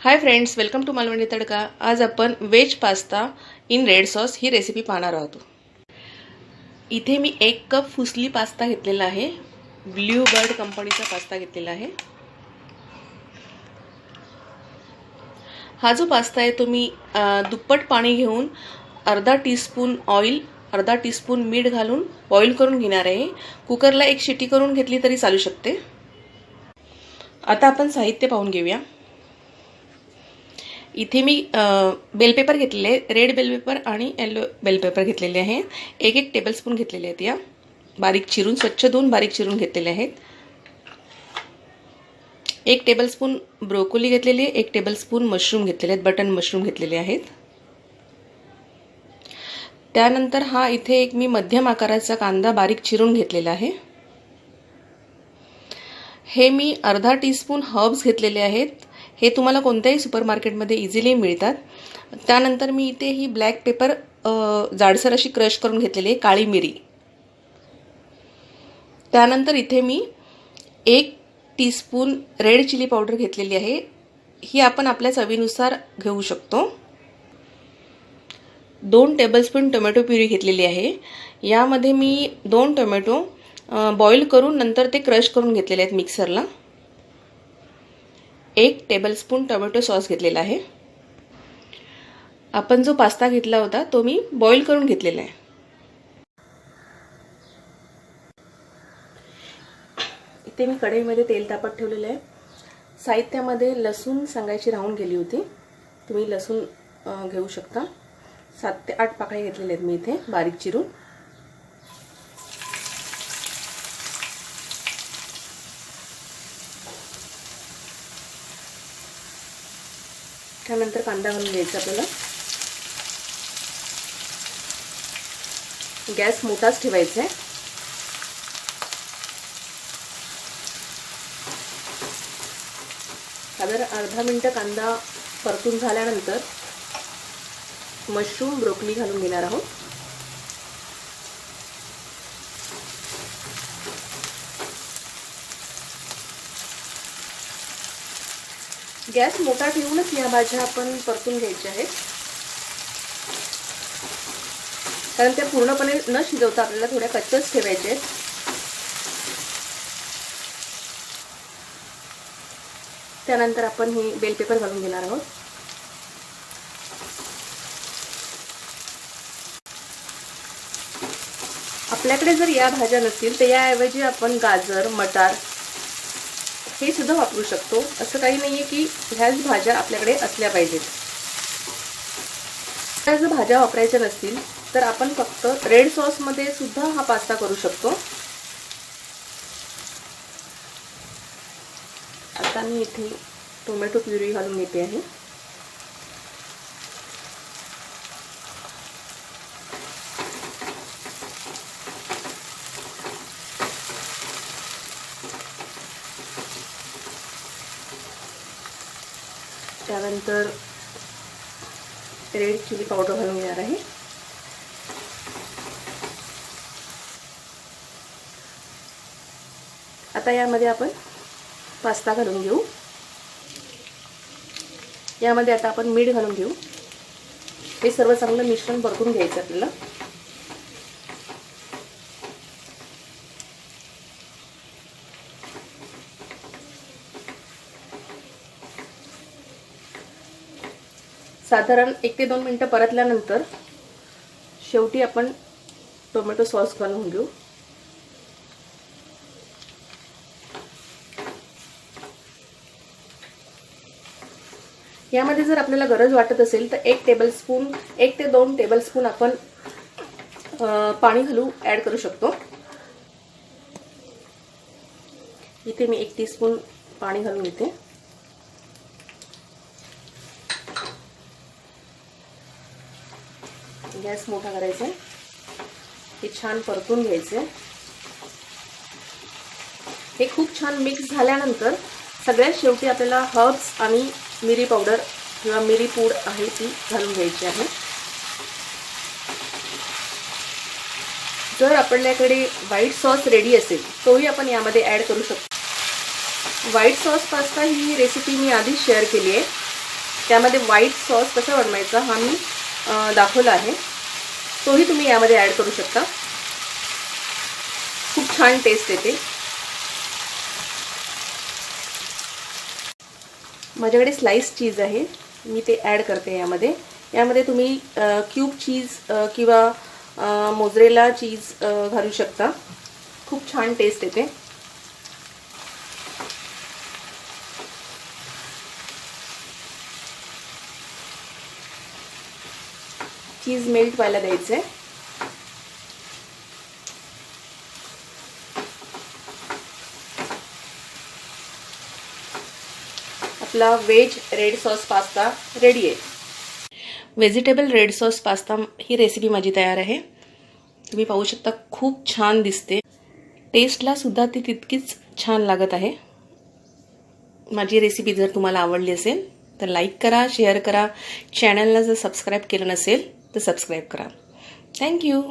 High friends, welcome to Malvani tadka. आज आपण veg pasta in red sauce ही रेसिपी पाहणार आहोत। इथे मी 1 कप फुसली पास्ता घेतलेला आहे। ब्लू बर्ड कंपनीचा पास्ता घेतलेला आहे। हा जो पास्ता आहे तो मी दुप्पट पाणी घेऊन अर्धा टीस्पून ऑइल, अर्धा टीस्पून मीठ घालून बॉईल करून घेणार आहे। कुकरला 1 शिटी करून घेतली तरी चालू शकते। आता आपण साहित्य पाहून घेऊया। इथे मी बेल पेपर घेतलेले, रेड बेल पेपर आणि येलो बेल पेपर घेतलेले आहे। 1 टेबलस्पून घेतलेले आहेत। या बारीक चिरून, स्वच्छ धुवून बारीक चिरून घेतलेले आहेत। 1 टेबलस्पून ब्रोकोली घेतलेली आहे। 1 टेबलस्पून मशरूम घेतलेले आहेत, बटन मशरूम घेतलेले आहेत। त्यानंतर हा इथे एक मी मध्यम आकाराचा कांदा बारीक चिरून घेतलेला आहे। हे मी अर्धा टीस्पून हर्ब्स घेतलेले आहेत। हे तुम्हाला कोणत्याही सुपरमार्केटमध्ये इझिली मिळतात। त्यानंतर मी इथे ही ब्लॅक पेपर जाडसर अशी क्रश करून घेतलेली आहे, काळी मिरी। त्यानंतर इथे मी 1 टीस्पून रेड चिली पावडर घेतलेली आहे। ही आपण आपल्या चवीनुसार घेऊ शकतो। 2 टेबलस्पून टोमॅटो प्युरी घेतलेली आहे। यामध्ये मी 2 टोमॅटो बॉईल करून नंतर ते क्रश करून घेतलेले आहेत मिक्सरला। 1 टेबलस्पून टोमॅटो सॉस घेतलेला आहे। आपण जो पास्ता घेतला होता तो मी बॉईल करून घेतलेला आहे। इथे मी कढईमध्ये तेल तापत ठेवलेले आहे। साहित्यामध्ये लसूण सांगायची राहून गेली होती, तुम्ही लसूण घेऊ शकता। 7 ते 8 पाकळ्या घेतलेल्या आहेत मी इथे बारीक चिरून। त्यानंतर कांदा घालून घ्यायचा आपल्याला। गॅस मोठाच ठेवायचा आहे। साधारण अर्धा मिनिट कांदा परतून झाल्यानंतर मशरूम, ब्रोकोली घालून घेणार आहोत। गॅस मोठा ठेवूनच या भाज्या आपण परतून घ्यायच्या आहेत, कारण त्या पूर्णपणे न शिजवता आपल्याला थोड्या कच्च्याच ठेवायच्या आहेत। त्यानंतर आपण ही बेल पेपर घालून घेणार आहोत। आपल्याकडे जर या भाज्या नसतील तर याऐवजी आपण गाजर, मटार हे सुद्धा वापरू शकतो। असं काही नाहीये की ह्याच भाज्या आपल्याकडे असल्या पाहिजेत। त्या जर भाज्या वापरायच्या नसतील तर आपण फक्त रेड सॉस मध्ये सुद्धा हा पास्ता करू शकतो। आता मी इथे टोमॅटो प्युरी घालून घेते आहे। त्यानंतर रेड चिली पावडर घालून घेणार आहे। आता यामध्ये आपण पास्ता घालून घेऊ। यामध्ये आता आपण मीठ घालून घेऊ। हे सर्व चांगलं मिश्रण परतून घ्यायचं आपल्याला। साधारण 1 ते 2 मिनिटं परतल्यानंतर शेवटी आपण टोमॅटो सॉस घालून घेऊ। यामध्ये जर आपल्याला गरज वाटत असेल तर 1 ते 2 टेबलस्पून आपण पाणी ऍड करू शकतो। इथे मी 1 टीस्पून पाणी घालून घेते। गॅस मोठा करायचा आहे। हे छान परतून घ्यायचे। हे खूप छान मिक्स झाल्यानंतर सगळ्यात शेवटी आपल्याला हर्ब्स आणि मिरी पावडर किंवा मिरी पूड आहे ती घालून घ्यायची आहे। जर आपल्याकडे व्हाईट सॉस रेडी असेल तोही आपण यामध्ये ऍड करू शकतो। व्हाईट सॉस पास्ता ही रेसिपी मी आधी शेअर केली आहे। त्यामध्ये व्हाईट सॉस कसा बनवायचा हा मी दाखवला आहे, तोही तुम्ही यामध्ये ॲड करू शकता. खूप छान टेस्ट येते. माझ्याकडे स्लाइस चीज आहे, मी ते ॲड करते यामध्ये. यामध्ये तुम्ही क्यूब चीज किंवा मोझरेला चीज घालू शकता. खूप छान टेस्ट येते. चीज मेल्ट व्हायला द्यायचं आहे. आपला veg red sauce pasta ready आहे. व्हेजिटेबल रेड सॉस पास्ता ही रेसिपी माझी तयार आहे. तुम्ही पाहू शकता, खूप छान दिसते. टेस्टला सुद्धा ती तितकीच छान लागत आहे. माझी रेसिपी जर तुम्हाला आवडली असेल तर लाईक करा, शेअर करा. चॅनलला जर सबस्क्राईब केलं नसेल तर सबस्क्राईब करा. थँक्यू.